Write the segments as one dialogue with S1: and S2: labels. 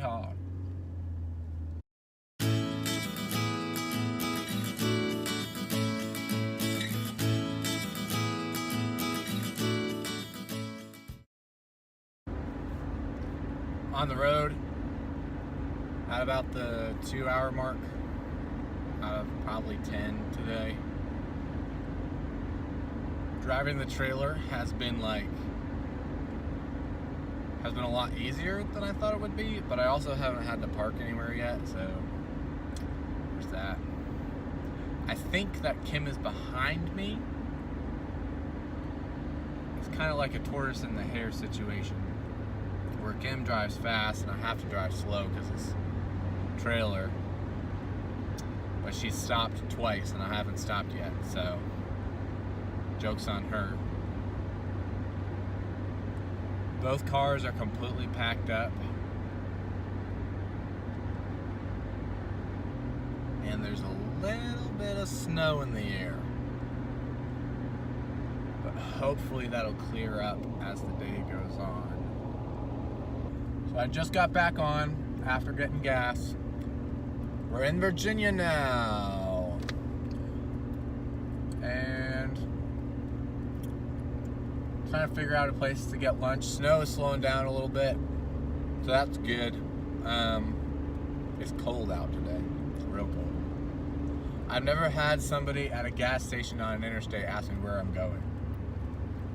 S1: Yeehaw. On the road at about the 2-hour mark out of probably 10 today. Driving the trailer has been a lot easier than I thought it would be, but I also haven't had to park anywhere yet, so there's that. I think that Kim is behind me. It's kind of like a tortoise and the hare situation, where Kim drives fast and I have to drive slow because it's trailer. But she's stopped twice and I haven't stopped yet, so joke's on her. Both cars are completely packed up. And there's a little bit of snow in the air. But hopefully that'll clear up as the day goes on. So I just got back on after getting gas. We're in Virginia now. And trying to figure out a place to get lunch. Snow is slowing down a little bit, so that's good. It's cold out today. It's real cold. I've never had somebody at a gas station on an interstate ask me where I'm going.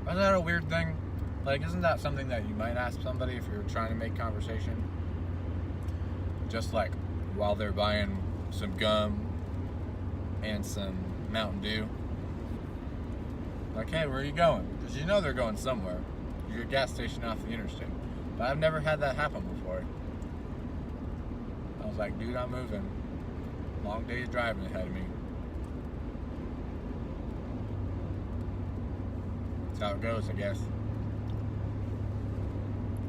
S1: Isn't that a weird thing? Like, isn't that something that you might ask somebody if you're trying to make conversation? Just like while they're buying some gum and some Mountain Dew. Like, hey, where are you going? Because you know they're going somewhere. You're a gas station off the interstate. But I've never had that happen before. I was like, dude, I'm moving. Long day's driving ahead of me. That's how it goes, I guess.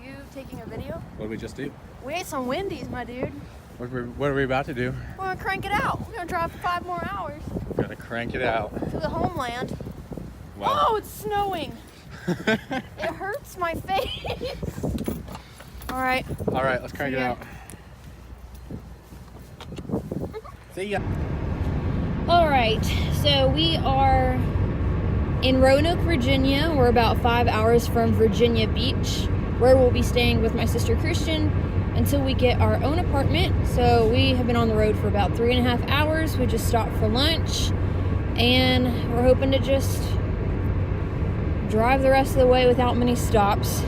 S2: You taking a video?
S1: What did we just do?
S2: We ate some Wendy's, my dude.
S1: What are we about to do?
S2: We're gonna crank it out. We're gonna drive for 5 more hours.
S1: We're gonna crank it out.
S2: To the homeland.
S1: Well.
S2: Oh, it's snowing. It hurts my face. All right.
S1: All right, let's crank it out. See ya.
S2: All right, so we are in Roanoke, Virginia. We're about 5 hours from Virginia Beach, where we'll be staying with my sister Christian until we get our own apartment. So we have been on the road for about 3.5 hours. We just stopped for lunch, and we're hoping to just drive the rest of the way without many stops.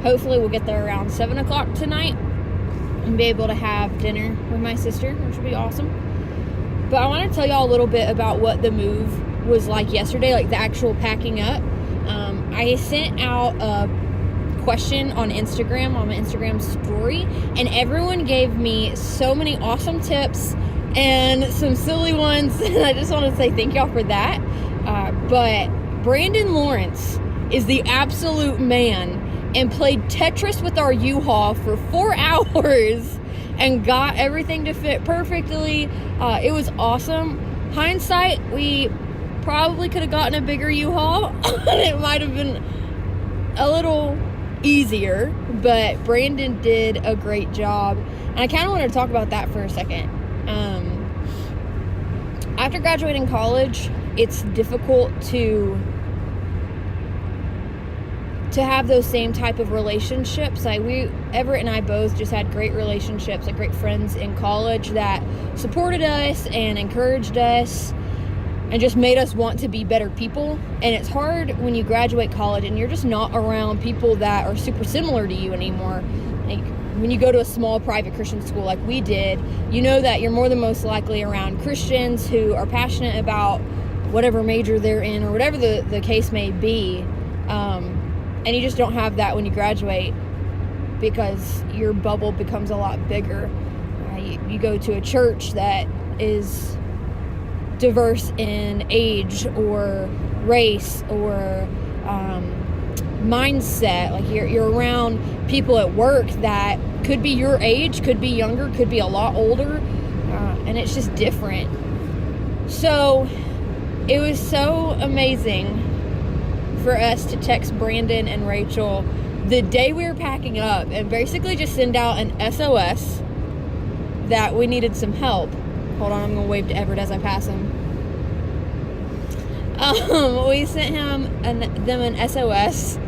S2: Hopefully we'll get there around 7 o'clock tonight and be able to have dinner with my sister, which would be awesome. But I want to tell y'all a little bit about what the move was like yesterday, like the actual packing up. I sent out a question on Instagram, on my Instagram story, and everyone gave me so many awesome tips and some silly ones, and I just want to say thank y'all for that. But Brandon Lawrence is the absolute man and played Tetris with our U-Haul for 4 hours and got everything to fit perfectly. It was awesome. Hindsight, we probably could have gotten a bigger U-Haul and it might have been a little easier, but Brandon did a great job. And I kind of want to talk about that for a second. After graduating college, it's difficult to have those same type of relationships. Like Everett and I both just had great relationships, like great friends in college that supported us and encouraged us and just made us want to be better people. And it's hard when you graduate college and you're just not around people that are super similar to you anymore. Like when you go to a small private Christian school like we did, you know that you're more than most likely around Christians who are passionate about whatever major they're in or whatever the case may be. And you just don't have that when you graduate because your bubble becomes a lot bigger. You go to a church that is diverse in age or race or mindset. Like you're around people at work that could be your age, could be younger, could be a lot older, and it's just different. So it was so amazing for us to text Brandon and Rachel the day we were packing up and basically just send out an SOS that we needed some help. Hold on, I'm going to wave to Everett as I pass him. We sent them an SOS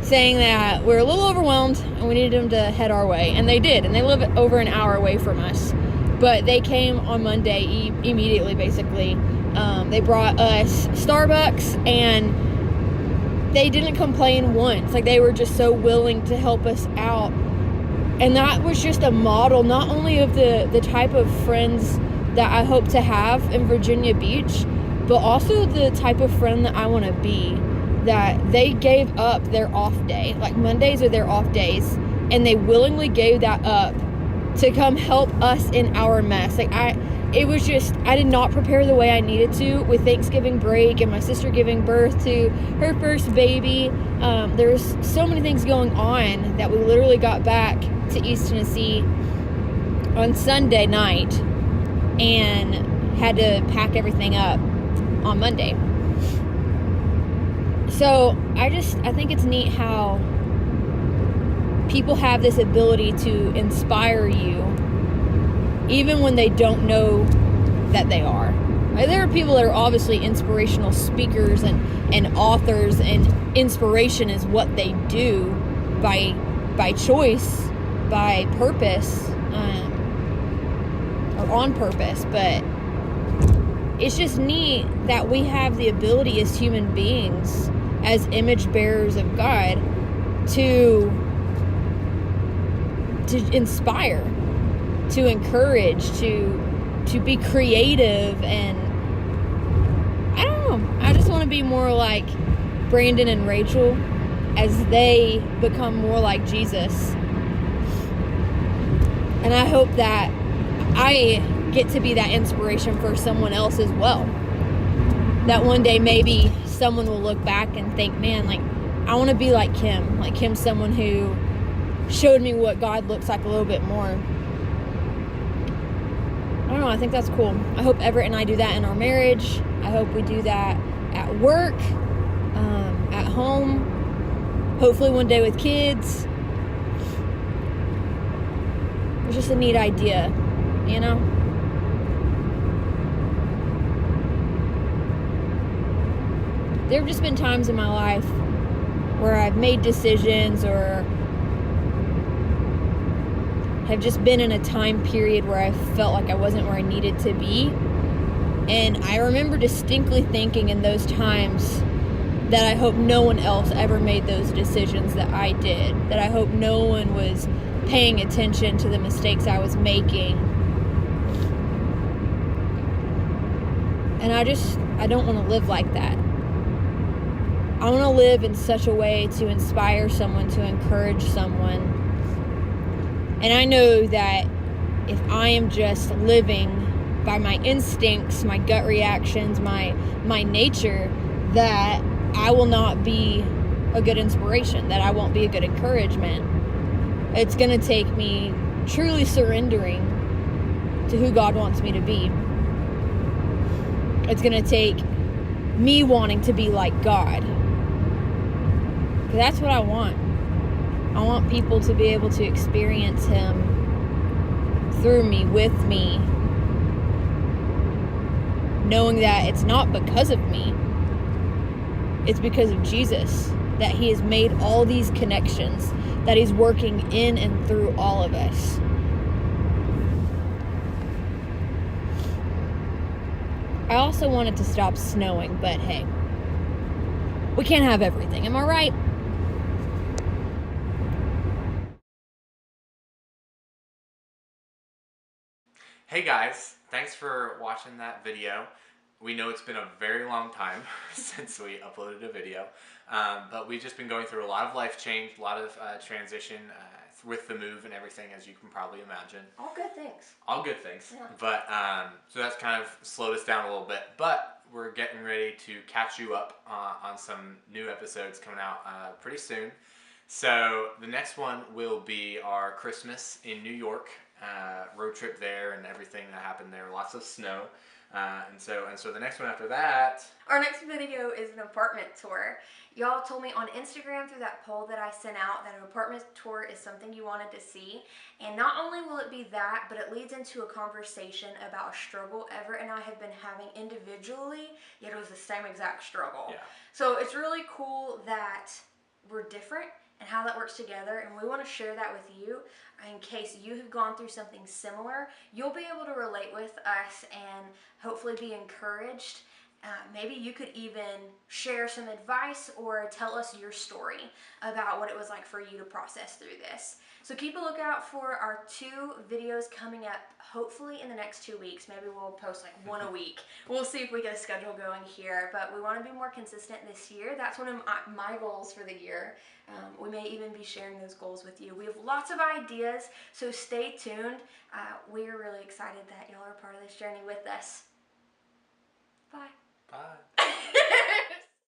S2: saying that we're a little overwhelmed and we needed them to head our way. And they did. And they live over an hour away from us. But they came on Monday immediately, basically. They brought us Starbucks and they didn't complain once. Like, they were just so willing to help us out. And that was just a model, not only of the type of friends that I hope to have in Virginia Beach, but also the type of friend that I want to be. That they gave up their off day. Like, Mondays are their off days. And they willingly gave that up to come help us in our mess. Like, I did not prepare the way I needed to with Thanksgiving break and my sister giving birth to her first baby. There's so many things going on that we literally got back to East Tennessee on Sunday night and had to pack everything up on Monday. So I think it's neat how people have this ability to inspire you even when they don't know that they are. Like, there are people that are obviously inspirational speakers and authors, and inspiration is what they do by choice, by purpose, or on purpose. But it's just neat that we have the ability as human beings, as image bearers of God, to inspire, to encourage, to be creative. And I don't know, I just want to be more like Brandon and Rachel as they become more like Jesus. And I hope that I get to be that inspiration for someone else as well. That one day maybe someone will look back and think, man, like, I want to be like Kim. Like, Kim's someone who showed me what God looks like a little bit more. I don't know, I think that's cool. I hope Everett and I do that in our marriage. I hope we do that at work, at home, hopefully one day with kids. It's just a neat idea, you know? There have just been times in my life where I've made decisions or have just been in a time period where I felt like I wasn't where I needed to be. And I remember distinctly thinking in those times that I hope no one else ever made those decisions that I did. That I hope no one was paying attention to the mistakes I was making. And I don't want to live like that. I want to live in such a way to inspire someone, to encourage someone. And I know that if I am just living by my instincts, my gut reactions, my nature, that I will not be a good inspiration, that I won't be a good encouragement. It's going to take me truly surrendering to who God wants me to be. It's going to take me wanting to be like God. That's what I want. I want people to be able to experience Him through me, with me, knowing that it's not because of me, it's because of Jesus, that He has made all these connections, that He's working in and through all of us. I also wanted to stop snowing, but hey, we can't have everything, am I right?
S1: Hey guys, thanks for watching that video. We know it's been a very long time since we uploaded a video, but we've just been going through a lot of life change, a lot of transition with the move and everything, as you can probably imagine.
S2: All good things.
S1: All good things.
S2: Yeah.
S1: But so that's kind of slowed us down a little bit, but we're getting ready to catch you up on some new episodes coming out pretty soon. So the next one will be our Christmas in New York road trip there and everything that happened there. Lots of snow. And so the next one after that.
S3: Our next video is an apartment tour. Y'all told me on Instagram through that poll that I sent out that an apartment tour is something you wanted to see. And not only will it be that, but it leads into a conversation about a struggle Everett and I have been having individually, yet it was the same exact struggle.
S1: Yeah.
S3: So it's really cool that we're different and how that works together, and we want to share that with you in case you have gone through something similar. You'll be able to relate with us and hopefully be encouraged. Maybe you could even share some advice or tell us your story about what it was like for you to process through this. So keep a lookout for our 2 videos coming up, hopefully in the next 2 weeks. Maybe we'll post like 1 a week. We'll see if we get a schedule going here, but we want to be more consistent this year. That's one of my goals for the year. We may even be sharing those goals with you. We have lots of ideas, so stay tuned. We're really excited that y'all are part of this journey with us. Bye.
S1: Bye.